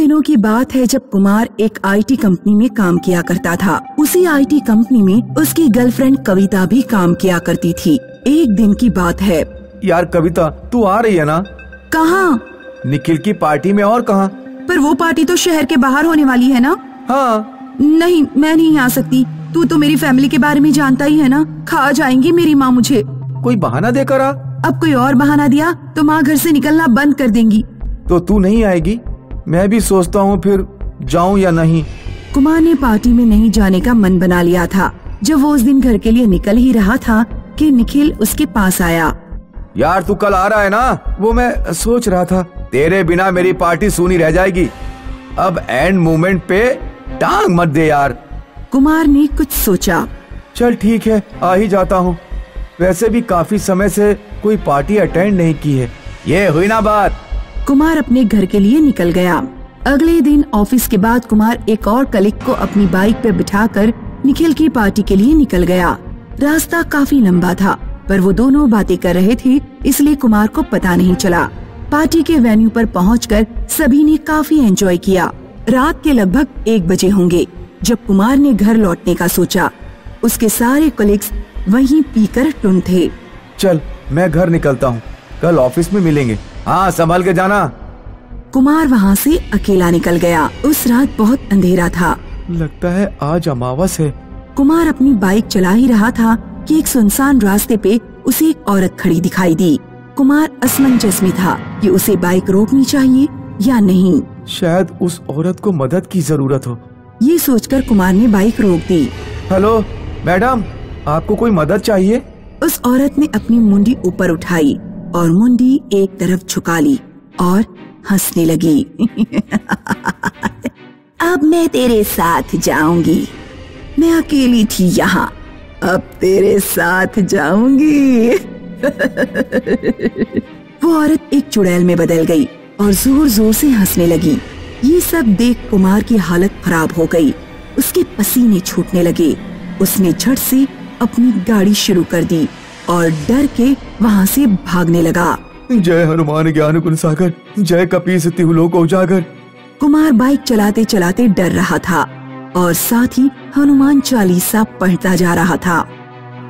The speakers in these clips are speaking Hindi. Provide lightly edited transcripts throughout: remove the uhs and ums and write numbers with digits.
दिनों की बात है जब कुमार एक आईटी कंपनी में काम किया करता था। उसी आईटी कंपनी में उसकी गर्लफ्रेंड कविता भी काम किया करती थी। एक दिन की बात है। यार कविता, तू आ रही है ना? कहाँ? निखिल की पार्टी में। और कहाँ? पर वो पार्टी तो शहर के बाहर होने वाली है ना? हाँ। नहीं, मैं नहीं आ सकती। तू तो मेरी फैमिली के बारे में जानता ही है ना, खा जाएंगी मेरी माँ मुझे। कोई बहाना देकर आ। अब कोई और बहाना दिया तो माँ घर से निकलना बंद कर देंगी। तो तू नहीं आएगी? मैं भी सोचता हूँ फिर जाऊँ या नहीं। कुमार ने पार्टी में नहीं जाने का मन बना लिया था। जब वो उस दिन घर के लिए निकल ही रहा था कि निखिल उसके पास आया। यार तू कल आ रहा है ना? वो मैं सोच रहा था, तेरे बिना मेरी पार्टी सूनी रह जाएगी। अब एंड मोमेंट पे टांग मत दे यार। कुमार ने कुछ सोचा। चल ठीक है, आ ही जाता हूँ। वैसे भी काफी समय से कोई पार्टी अटेंड नहीं की है। ये हुई ना बात। कुमार अपने घर के लिए निकल गया। अगले दिन ऑफिस के बाद कुमार एक और कलीग को अपनी बाइक पे बिठाकर निखिल की पार्टी के लिए निकल गया। रास्ता काफी लंबा था, पर वो दोनों बातें कर रहे थे, इसलिए कुमार को पता नहीं चला। पार्टी के वेन्यू पर पहुंचकर सभी ने काफी एंजॉय किया। रात के लगभग 1 बजे होंगे जब कुमार ने घर लौटने का सोचा। उसके सारे कलीग्स वहीं पीकर टुन थे। चल मैं घर निकलता हूँ, कल ऑफिस में मिलेंगे। हाँ, संभल के जाना। कुमार वहाँ से अकेला निकल गया। उस रात बहुत अंधेरा था। लगता है आज अमावस है। कुमार अपनी बाइक चला ही रहा था कि एक सुनसान रास्ते पे उसे एक औरत खड़ी दिखाई दी। कुमार असमंजस में था कि उसे बाइक रोकनी चाहिए या नहीं। शायद उस औरत को मदद की जरूरत हो। ये सोचकर कुमार ने बाइक रोक दी। हेलो मैडम, आपको कोई मदद चाहिए? उस औरत ने अपनी मुंडी ऊपर उठाई और मुंडी एक तरफ झुका ली और हंसने लगी। अब मैं तेरे साथ जाऊंगी। मैं अकेली थी यहाँ, अब तेरे साथ जाऊंगी। वो औरत एक चुड़ैल में बदल गई और जोर जोर से हंसने लगी। ये सब देख कुमार की हालत खराब हो गई। उसके पसीने छूटने लगे। उसने झट से अपनी गाड़ी शुरू कर दी और डर के वहाँ से भागने लगा। जय हनुमान ज्ञान गुण सागर, जय कपीस तिहु लोक उजागर। कुमार बाइक चलाते चलाते डर रहा था और साथ ही हनुमान चालीसा पढ़ता जा रहा था।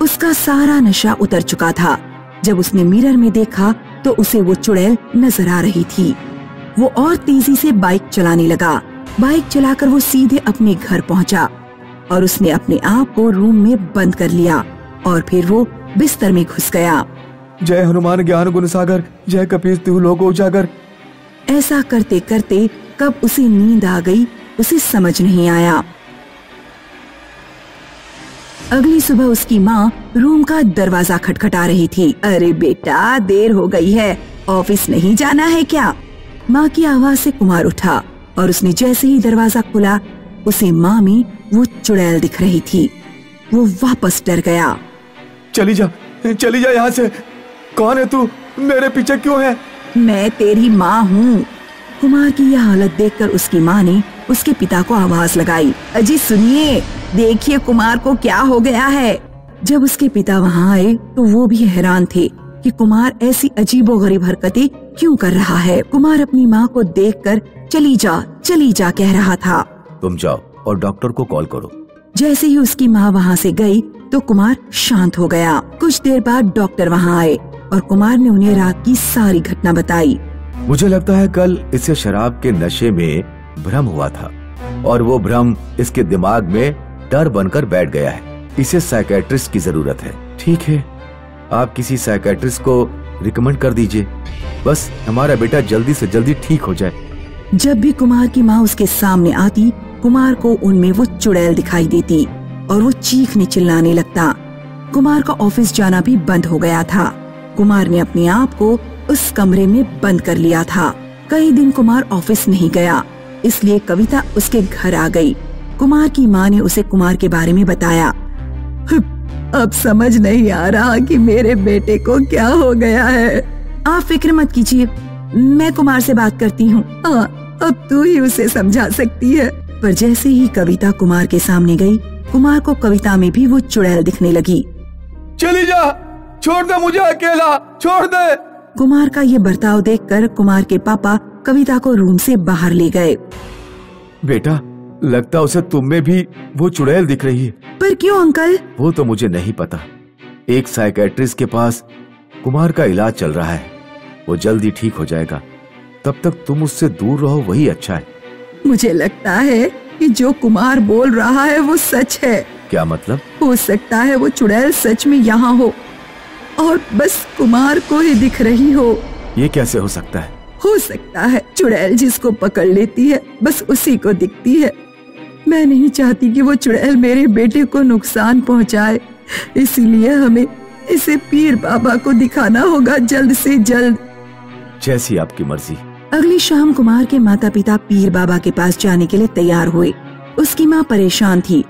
उसका सारा नशा उतर चुका था। जब उसने मिरर में देखा तो उसे वो चुड़ैल नजर आ रही थी। वो और तेजी से बाइक चलाने लगा। बाइक चलाकर वो सीधे अपने घर पहुंचा और उसने अपने आप को रूम में बंद कर लिया और फिर वो बिस्तर में घुस गया। जय हनुमान ज्ञान गुण सागर, जय कपीस तिहु लोक उजागर। ऐसा करते करते कब उसे नींद आ गई उसे समझ नहीं आया। अगली सुबह उसकी माँ रूम का दरवाजा खटखटा रही थी। अरे बेटा, देर हो गई है, ऑफिस नहीं जाना है क्या? माँ की आवाज से कुमार उठा और उसने जैसे ही दरवाजा खुला उसे माँ में वो चुड़ैल दिख रही थी। वो वापस डर गया। चली जा यहाँ से। कौन है तू? मेरे पीछे क्यों है? मैं तेरी माँ हूँ। कुमार की यह हालत देखकर उसकी माँ ने उसके पिता को आवाज लगाई। अजी सुनिए, देखिए कुमार को क्या हो गया है। जब उसके पिता वहाँ आए तो वो भी हैरान थे कि कुमार ऐसी अजीबोगरीब हरकतें क्यों कर रहा है। कुमार अपनी माँ को देखकर चली जा कह रहा था। तुम जाओ और डॉक्टर को कॉल करो। जैसे ही उसकी माँ वहाँ से गई तो कुमार शांत हो गया। कुछ देर बाद डॉक्टर वहाँ आए और कुमार ने उन्हें रात की सारी घटना बताई। मुझे लगता है कल इसे शराब के नशे में भ्रम हुआ था और वो भ्रम इसके दिमाग में डर बनकर बैठ गया है। इसे साइकियाट्रिस्ट की जरूरत है। ठीक है, आप किसी साइकियाट्रिस्ट को रिकमेंड कर दीजिए। बस हमारा बेटा जल्दी से जल्दी ठीक हो जाए। जब भी कुमार की माँ उसके सामने आती, कुमार को उनमें वो चुड़ैल दिखाई देती और वो चीखने चिल्लाने लगता। कुमार का ऑफिस जाना भी बंद हो गया था। कुमार ने अपने आप को उस कमरे में बंद कर लिया था। कई दिन कुमार ऑफिस नहीं गया, इसलिए कविता उसके घर आ गई। कुमार की माँ ने उसे कुमार के बारे में बताया। अब समझ नहीं आ रहा कि मेरे बेटे को क्या हो गया है। आप फिक्र मत कीजिए, मैं कुमार से बात करती हूँ। अब तू ही उसे समझा सकती है। पर जैसे ही कविता कुमार के सामने गई, कुमार को कविता में भी वो चुड़ैल दिखने लगी। चली जा, छोड़ दे मुझे अकेला, छोड़ दे। कुमार का ये बर्ताव देखकर कुमार के पापा कविता को रूम से बाहर ले गए। बेटा, लगता उसे तुम में भी वो चुड़ैल दिख रही है। पर क्यों अंकल? वो तो मुझे नहीं पता। एक साइकेट्रिस्ट के पास कुमार का इलाज चल रहा है, वो जल्दी ठीक हो जाएगा। तब तक तुम उससे दूर रहो, वही अच्छा है। मुझे लगता है कि जो कुमार बोल रहा है वो सच है। क्या मतलब? हो सकता है वो चुड़ैल सच में यहाँ हो और बस कुमार को ही दिख रही हो। ये कैसे हो सकता है? हो सकता है चुड़ैल जिसको पकड़ लेती है बस उसी को दिखती है। मैं नहीं चाहती कि वो चुड़ैल मेरे बेटे को नुकसान पहुंचाए, इसीलिए हमें इसे पीर बाबा को दिखाना होगा जल्द से जल्द। जैसी आपकी मर्जी। अगली शाम कुमार के माता पिता पीर बाबा के पास जाने के लिए तैयार हुए। उसकी माँ परेशान थी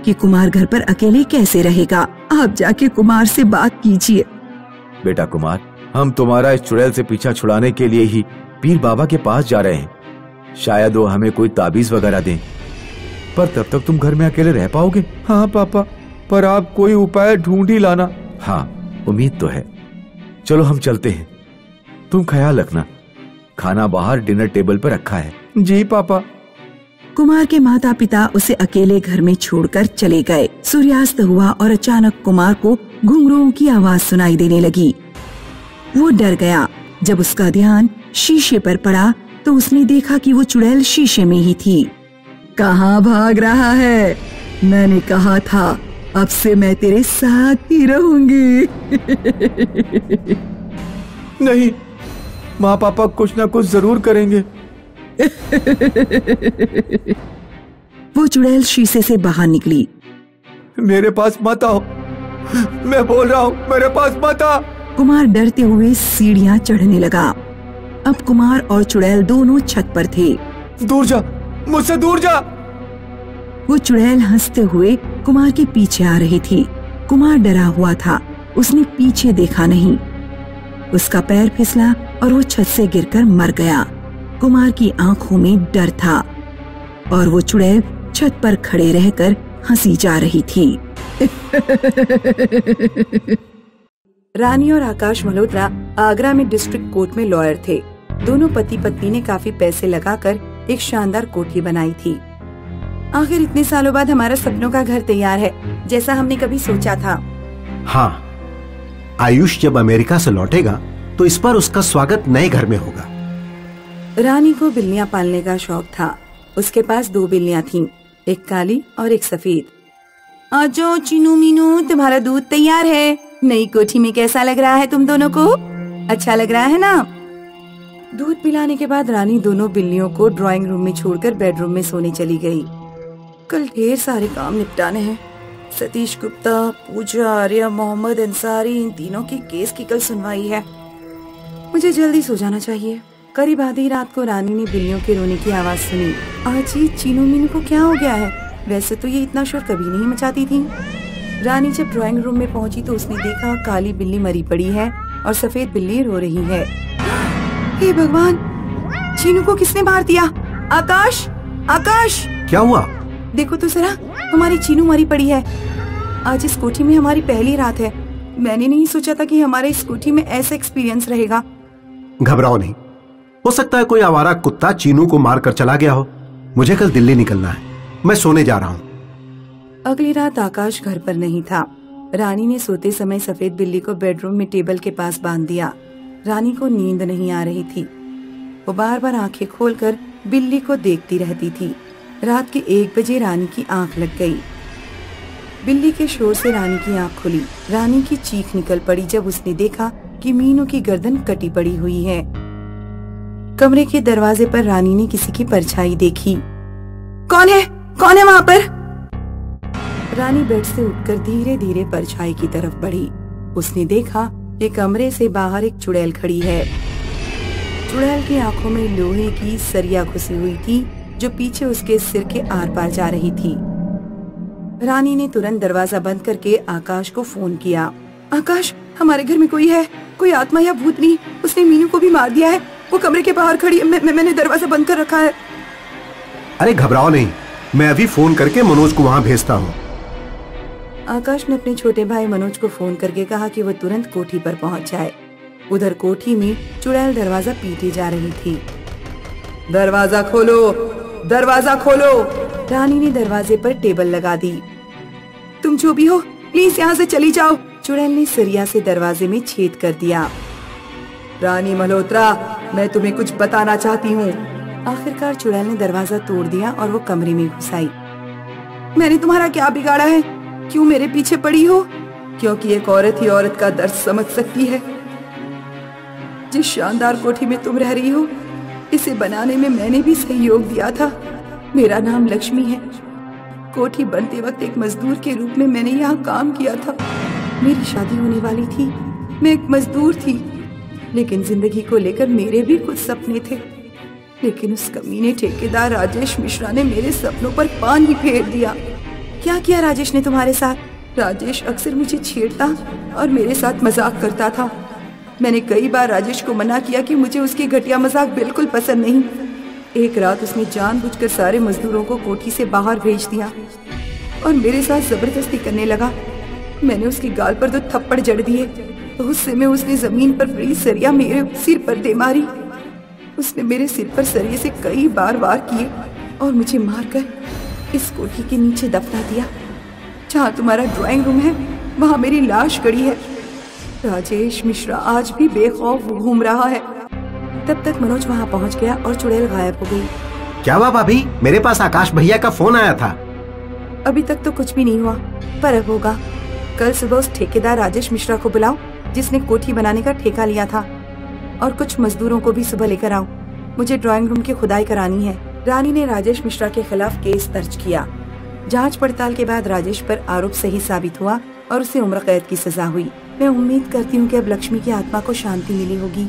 कि कुमार घर पर अकेले कैसे रहेगा। आप जाके कुमार से बात कीजिए। बेटा कुमार, हम तुम्हारा इस चुड़ैल से पीछा छुड़ाने के लिए ही पीर बाबा के पास जा रहे हैं। शायद वो हमें कोई ताबीज वगैरह दें, पर तब तक तुम घर में अकेले रह पाओगे? हाँ पापा, पर आप कोई उपाय ढूंढ ही लाना। हाँ, उम्मीद तो है। चलो हम चलते हैं। तुम ख्याल रखना, खाना बाहर डिनर टेबल पर रखा है। जी पापा। कुमार के माता पिता उसे अकेले घर में छोड़कर चले गए। सूर्यास्त हुआ और अचानक कुमार को घुंघरुओं की आवाज सुनाई देने लगी। वो डर गया। जब उसका ध्यान शीशे पर पड़ा तो उसने देखा कि वो चुड़ैल शीशे में ही थी। कहाँ भाग रहा है? मैंने कहा था अब से मैं तेरे साथ ही रहूंगी। नहीं, माँ पापा कुछ ना कुछ जरूर करेंगे। वो चुड़ैल शीशे से बाहर निकली। मेरे पास मत आओ, मैं बोल रहा हूँ, मेरे पास मत आओ। कुमार डरते हुए सीढ़ियां चढ़ने लगा। अब कुमार और चुड़ैल दोनों छत पर थे। दूर जा, मुझसे दूर जा। वो चुड़ैल हंसते हुए कुमार के पीछे आ रही थी। कुमार डरा हुआ था, उसने पीछे देखा नहीं। उसका पैर फिसला और वो छत से गिरकर मर गया। कुमार की आंखों में डर था और वो चुड़ैल छत पर खड़े रहकर हंसी जा रही थी। रानी और आकाश मल्होत्रा आगरा में डिस्ट्रिक्ट कोर्ट में लॉयर थे। दोनों पति पत्नी ने काफी पैसे लगाकर एक शानदार कोठी बनाई थी। आखिर इतने सालों बाद हमारा सपनों का घर तैयार है, जैसा हमने कभी सोचा था। हाँ, आयुष जब अमेरिका से लौटेगा तो इस बार उसका स्वागत नए घर में होगा। रानी को बिल्लियां पालने का शौक था। उसके पास 2 बिल्लियां थीं, एक काली और एक सफेद। आजो चीनू मीनू, तुम्हारा दूध तैयार है। नई कोठी में कैसा लग रहा है तुम दोनों को? अच्छा लग रहा है ना? दूध पिलाने के बाद रानी दोनों बिल्लियों को ड्राइंग रूम में छोड़कर बेडरूम में सोने चली गई। कल ढेर सारे काम निपटाने हैं। सतीश गुप्ता, पूजा आर्या, मोहम्मद अंसारी, इन तीनों की केस की कल सुनवाई है। मुझे जल्दी सो जाना चाहिए। करीब आधी रात को रानी ने बिल्लियों के रोने की आवाज सुनी। आज ये चीनू मीनू को क्या हो गया है? वैसे तो ये इतना शोर कभी नहीं मचाती थी। रानी जब ड्राइंग रूम में पहुंची तो उसने देखा काली बिल्ली मरी पड़ी है और सफेद बिल्ली रो रही है। हे भगवान, चीनू को किसने मार दिया? आकाश, आकाश! क्या हुआ? देखो तो जरा, हमारी चीनू मरी पड़ी है। आज इस कोठी में हमारी पहली रात है। मैंने नहीं सोचा था कि हमारे इस कोठी में ऐसा एक्सपीरियंस रहेगा। घबराओ नहीं, हो सकता है कोई आवारा कुत्ता चीनू को मार कर चला गया हो। मुझे कल दिल्ली निकलना है, मैं सोने जा रहा हूँ। अगली रात आकाश घर पर नहीं था। रानी ने सोते समय सफेद बिल्ली को बेडरूम में टेबल के पास बांध दिया। रानी को नींद नहीं आ रही थी। वो बार बार आंखें खोलकर बिल्ली को देखती रहती थी। रात के 1 बजे रानी की आंख लग गई। बिल्ली के शोर से रानी की आंख खुली। रानी की चीख निकल पड़ी जब उसने देखा कि मीनू की गर्दन कटी पड़ी हुई है। कमरे के दरवाजे पर रानी ने किसी की परछाई देखी। कौन है? कौन है वहाँ पर? रानी बेड से उठकर धीरे धीरे परछाई की तरफ बढ़ी। उसने देखा कि कमरे से बाहर एक चुड़ैल खड़ी है। चुड़ैल की आंखों में लोहे की सरिया घुसी हुई थी जो पीछे उसके सिर के आर पार जा रही थी। रानी ने तुरंत दरवाजा बंद करके आकाश को फोन किया। आकाश, हमारे घर में कोई है, कोई आत्मा या भूतनी। उसने मीनू को भी मार दिया है। वो कमरे के बाहर खड़ी है। मैंने दरवाजा बंद कर रखा है। अरे घबराओ नहीं, मैं अभी फोन करके मनोज को वहाँ भेजता हूँ। आकाश ने अपने छोटे भाई मनोज को फोन करके कहा कि वो तुरंत कोठी पर पहुँच जाए। उधर कोठी में चुड़ैल दरवाजा पीटे जा रही थी। दरवाजा खोलो, दरवाजा खोलो। रानी ने दरवाजे पर टेबल लगा दी। तुम जो भी हो प्लीज यहाँ से चली जाओ। चुड़ैल ने सरिया से दरवाजे में छेद कर दिया। रानी मल्होत्रा, मैं तुम्हें कुछ बताना चाहती हूँ। आखिरकार चुड़ैल ने दरवाजा तोड़ दिया और वो कमरे में घुस आई। मैंने तुम्हारा क्या बिगाड़ा है? क्यों मेरे पीछे पड़ी हो? क्योंकि एक औरत ही औरत का दर्द समझ सकती है। जिस शानदार कोठी में तुम रह रही हो, इसे बनाने में मैंने भी सहयोग दिया था। मेरा नाम लक्ष्मी है। कोठी बनते वक्त एक मजदूर के रूप में मैंने यहाँ काम किया था। मेरी शादी होने वाली थी, मैं एक मजदूर थी, लेकिन जिंदगी को लेकर मेरे भी कुछ सपने थे। लेकिन उस कमीने ठेकेदार राजेश मिश्रा ने मेरे सपनों पर पानी फेर दिया। क्या किया राजेश ने तुम्हारे साथ? राजेश अक्सर मुझे छेड़ता और मेरे साथ मजाक करता था। मैंने कई बार राजेश को मना किया कि मुझे उसकी घटिया मजाक बिल्कुल पसंद नहीं। एक रात उसने जानबूझकर सारे मजदूरों को कोठी से बाहर भेज दिया और मेरे साथ जबरदस्ती करने लगा। मैंने उसके गाल पर 2 थप्पड़ जड़ दिए। गुस्से में उसने जमीन पर पड़ी सरिया मेरे सिर पर दे मारी। उसने मेरे सिर पर सरिये से कई बार वार किए और मुझे मारकर इस कोठी के नीचे दफना दिया। जहाँ तुम्हारा ड्राइंग रूम है, वहाँ मेरी लाश गड़ी है। राजेश मिश्रा आज भी बेखौफ घूम रहा है। तब तक मनोज वहाँ पहुँच गया और चुड़ैल गायब हो गई। क्या हुआ भाभी? मेरे पास आकाश भैया का फोन आया था। अभी तक तो कुछ भी नहीं हुआ, पर अब होगा। कल सुबह उस ठेकेदार राजेश मिश्रा को बुलाओ जिसने कोठी बनाने का ठेका लिया था, और कुछ मजदूरों को भी सुबह लेकर आओ। मुझे ड्राइंग रूम की खुदाई करानी है। रानी ने राजेश मिश्रा के खिलाफ केस दर्ज किया। जांच पड़ताल के बाद राजेश पर आरोप सही साबित हुआ और उसे उम्र कैद की सजा हुई। मैं उम्मीद करती हूँ कि अब लक्ष्मी की आत्मा को शांति मिली होगी।